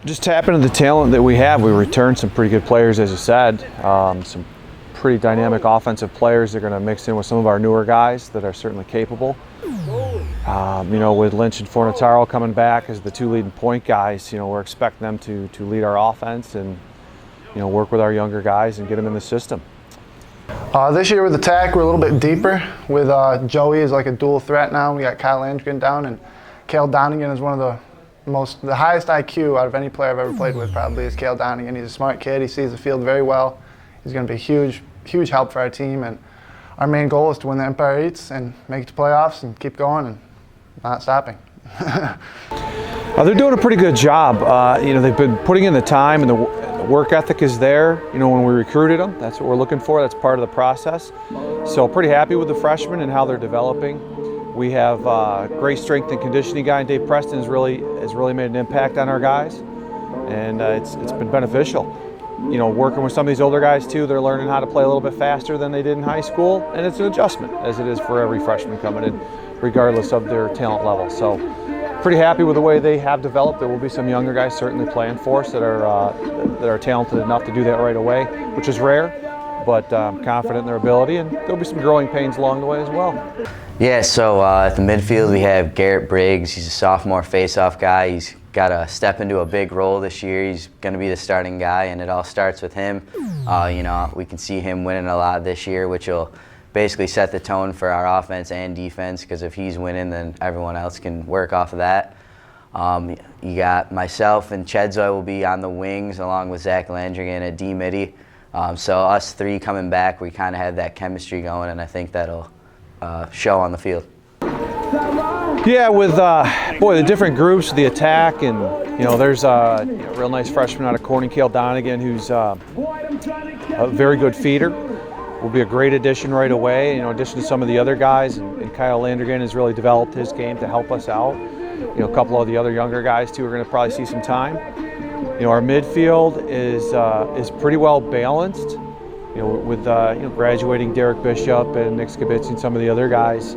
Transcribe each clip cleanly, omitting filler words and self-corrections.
Just tap into the talent that we have. We returned some pretty good players, as you said. Some pretty dynamic offensive players. They're going to mix in with some of our newer guys that are certainly capable. With Lynch and Fornataro coming back as the two leading point guys, we're expecting them to lead our offense and work with our younger guys and get them in the system. This year with attack, we're a little bit deeper. With Joey is like a dual threat now. We got Kyle Landry down, and Cale Donegan is one of the highest IQ out of any player I've ever played with. Probably is Cale Donegan. He's a smart kid. He sees the field very well. He's going to be a huge help for our team. And our main goal is to win the Empire Eats and make it to playoffs and keep going and not stopping. They're doing a pretty good job. They've been putting in the time, and the work ethic is there. When we recruited them, that's what we're looking for. That's part of the process. So pretty happy with the freshmen and how they're developing. We have great strength and conditioning guy, and Dave Preston has really made an impact on our guys, and it's been beneficial. Working with some of these older guys too, they're learning how to play a little bit faster than they did in high school, and it's an adjustment, as it is for every freshman coming in, regardless of their talent level. So pretty happy with the way they have developed. There will be some younger guys certainly playing for us that are talented enough to do that right away, which is rare, but I'm confident in their ability, and there'll be some growing pains along the way as well. Yeah, so at the midfield we have Garrett Briggs. He's a sophomore face-off guy. He's got to step into a big role this year. He's going to be the starting guy, and it all starts with him. We can see him winning a lot this year, which will basically set the tone for our offense and defense, because if he's winning, then everyone else can work off of that. You got myself and Chedzoy will be on the wings along with Zach Landrigan at D-Midi. So us three coming back, we kind of have that chemistry going, and I think that'll show on the field. Yeah, with the different groups, the attack, and there's a real nice freshman out of Corning, Cale Donegan, who's a very good feeder. Will be a great addition right away. In addition to some of the other guys, and Kyle Landrigan has really developed his game to help us out. A couple of the other younger guys too are going to probably see some time. Our midfield is pretty well balanced. With graduating Derek Bishop and Nick Skibitz and some of the other guys,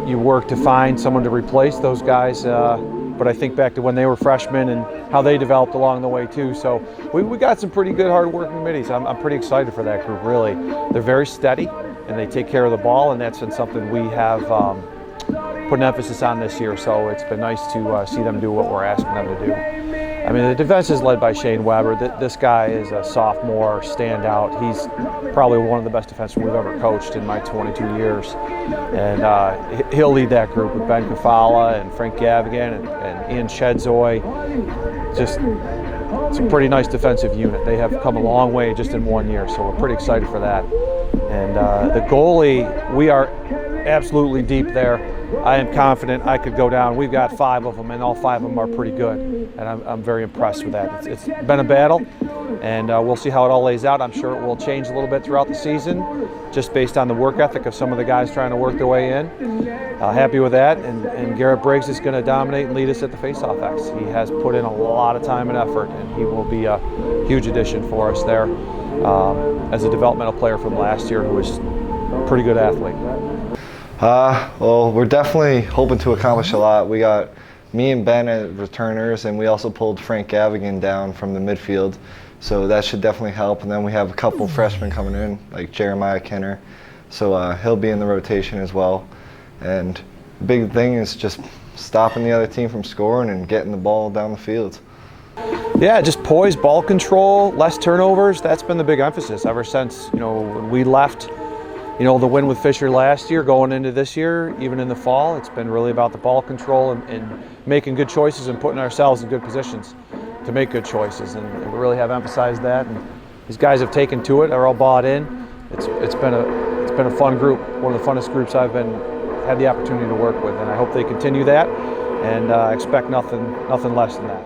you work to find someone to replace those guys. But I think back to when they were freshmen and how they developed along the way too. So we got some pretty good hard-working middies. I'm pretty excited for that group, really. They're very steady and they take care of the ball, and that's been something we have put an emphasis on this year. So it's been nice to see them do what we're asking them to do. The defense is led by Shane Weber. This guy is a sophomore standout. He's probably one of the best defensemen we've ever coached in my 22 years. And he'll lead that group with Ben Kafala and Frank Gavigan and Ian Chedzoy. It's a pretty nice defensive unit. They have come a long way just in 1 year, so we're pretty excited for that. And the goalie, we are absolutely deep there. I am confident I could go down. We've got 5 of them, and all 5 of them are pretty good. And I'm very impressed with that. It's been a battle, and we'll see how it all lays out. I'm sure it will change a little bit throughout the season, just based on the work ethic of some of the guys trying to work their way in. Happy with that, and Garrett Briggs is going to dominate and lead us at the Faceoff X. He has put in a lot of time and effort, and he will be a huge addition for us there as a developmental player from last year who was a pretty good athlete. Well, we're definitely hoping to accomplish a lot. We got me and Ben as returners, and we also pulled Frank Gavigan down from the midfield, so that should definitely help. And then we have a couple freshmen coming in, like Jeremiah Kenner, so he'll be in the rotation as well. And the big thing is just stopping the other team from scoring and getting the ball down the field. Yeah, just poise, ball control, less turnovers. That's been the big emphasis ever since when we left. The win with Fisher last year, going into this year, even in the fall, it's been really about the ball control and making good choices and putting ourselves in good positions to make good choices. And we really have emphasized that. And these guys have taken to it. They're all bought in. It's been a fun group, one of the funnest groups I've had the opportunity to work with, and I hope they continue that. And expect nothing less than that.